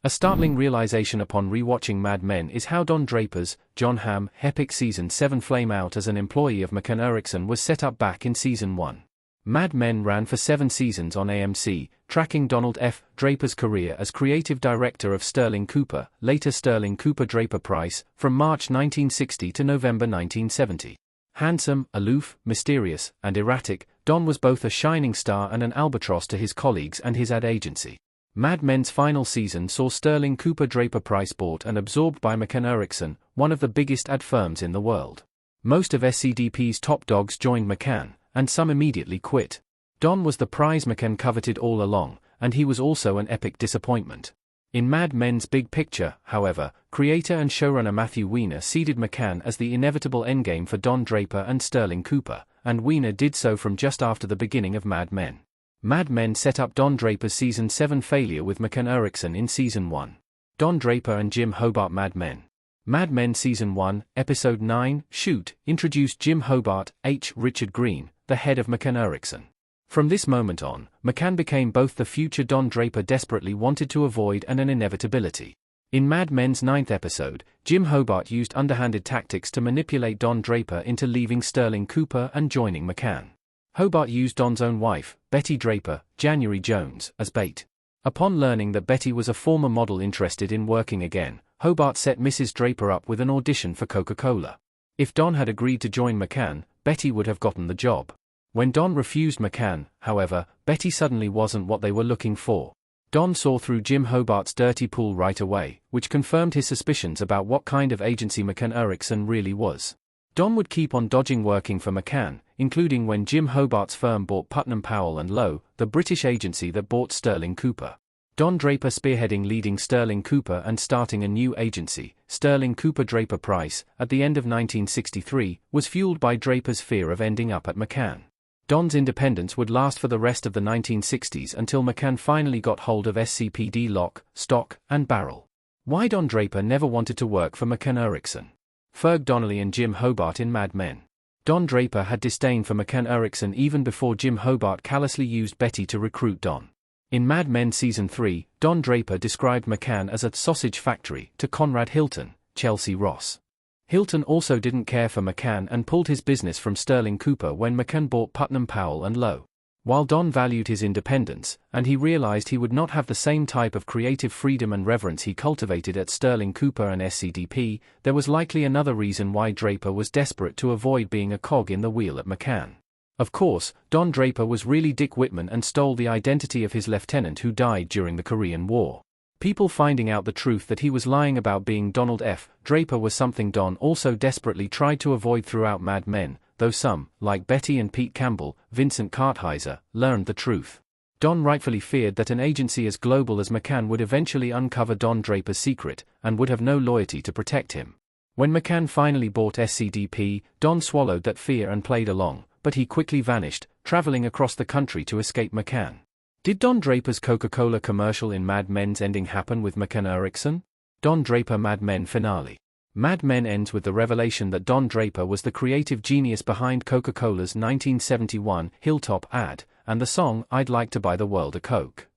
A startling realization upon rewatching Mad Men is how Don Draper's, John Hamm, epic Season 7 flame-out as an employee of McCann Erickson was set up back in Season 1. Mad Men ran for 7 seasons on AMC, tracking Donald F. Draper's career as creative director of Sterling Cooper, later Sterling Cooper Draper Price, from March 1960 to November 1970. Handsome, aloof, mysterious, and erratic, Don was both a shining star and an albatross to his colleagues and his ad agency. Mad Men's final season saw Sterling Cooper Draper Price bought and absorbed by McCann Erickson, one of the biggest ad firms in the world. Most of SCDP's top dogs joined McCann, and some immediately quit. Don was the prize McCann coveted all along, and he was also an epic disappointment. In Mad Men's big picture, however, creator and showrunner Matthew Weiner seeded McCann as the inevitable endgame for Don Draper and Sterling Cooper, and Weiner did so from just after the beginning of Mad Men. Mad Men set up Don Draper's Season 7 failure with McCann Erickson in Season 1. Don Draper and Jim Hobart. Mad Men. Mad Men Season 1, Episode 9, Shoot, introduced Jim Hobart, H. Richard Green, the head of McCann Erickson. From this moment on, McCann became both the future Don Draper desperately wanted to avoid and an inevitability. In Mad Men's 9th episode, Jim Hobart used underhanded tactics to manipulate Don Draper into leaving Sterling Cooper and joining McCann. Hobart used Don's own wife, Betty Draper, January Jones, as bait. Upon learning that Betty was a former model interested in working again, Hobart set Mrs. Draper up with an audition for Coca-Cola. If Don had agreed to join McCann, Betty would have gotten the job. When Don refused McCann, however, Betty suddenly wasn't what they were looking for. Don saw through Jim Hobart's dirty pool right away, which confirmed his suspicions about what kind of agency McCann Erickson really was. Don would keep on dodging working for McCann, including when Jim Hobart's firm bought Putnam Powell and Lowe, the British agency that bought Sterling Cooper. Don Draper spearheading leading Sterling Cooper and starting a new agency, Sterling Cooper Draper Price, at the end of 1963, was fueled by Draper's fear of ending up at McCann. Don's independence would last for the rest of the 1960s until McCann finally got hold of SCPD lock, stock, and barrel. Why Don Draper never wanted to work for McCann Erickson. Ferg Donnelly and Jim Hobart in Mad Men. Don Draper had disdain for McCann Erickson even before Jim Hobart callously used Betty to recruit Don. In Mad Men Season 3, Don Draper described McCann as a sausage factory to Conrad Hilton, Chelsea Ross. Hilton also didn't care for McCann and pulled his business from Sterling Cooper when McCann bought Putnam Powell and Lowe. While Don valued his independence, and he realized he would not have the same type of creative freedom and reverence he cultivated at Sterling Cooper and SCDP, there was likely another reason why Draper was desperate to avoid being a cog in the wheel at McCann. Of course, Don Draper was really Dick Whitman and stole the identity of his lieutenant who died during the Korean War. People finding out the truth that he was lying about being Donald F. Draper was something Don also desperately tried to avoid throughout Mad Men, though some, like Betty and Pete Campbell, Vincent Kartheiser, learned the truth. Don rightfully feared that an agency as global as McCann would eventually uncover Don Draper's secret, and would have no loyalty to protect him. When McCann finally bought SCDP, Don swallowed that fear and played along, but he quickly vanished, traveling across the country to escape McCann. Did Don Draper's Coca-Cola commercial in Mad Men's ending happen with McCann Erickson? Don Draper Mad Men finale. Mad Men ends with the revelation that Don Draper was the creative genius behind Coca-Cola's 1971 Hilltop ad, and the song I'd Like to Buy the World a Coke.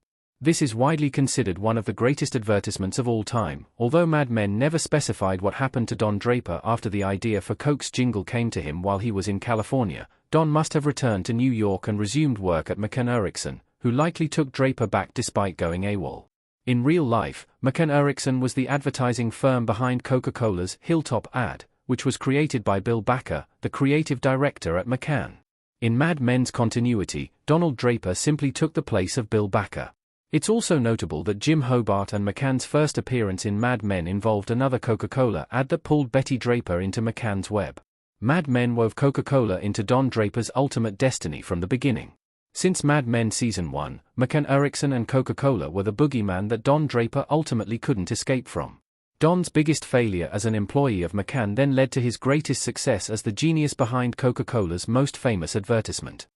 This is widely considered one of the greatest advertisements of all time, although Mad Men never specified what happened to Don Draper after the idea for Coke's jingle came to him while he was in California. Don must have returned to New York and resumed work at McCann Erickson, who likely took Draper back despite going AWOL. In real life, McCann Erickson was the advertising firm behind Coca-Cola's Hilltop ad, which was created by Bill Backer, the creative director at McCann. In Mad Men's continuity, Donald Draper simply took the place of Bill Backer. It's also notable that Jim Hobart and McCann's first appearance in Mad Men involved another Coca-Cola ad that pulled Betty Draper into McCann's web. Mad Men wove Coca-Cola into Don Draper's ultimate destiny from the beginning. Since Mad Men Season 1, McCann Erickson and Coca-Cola were the boogeyman that Don Draper ultimately couldn't escape from. Don's biggest failure as an employee of McCann then led to his greatest success as the genius behind Coca-Cola's most famous advertisement.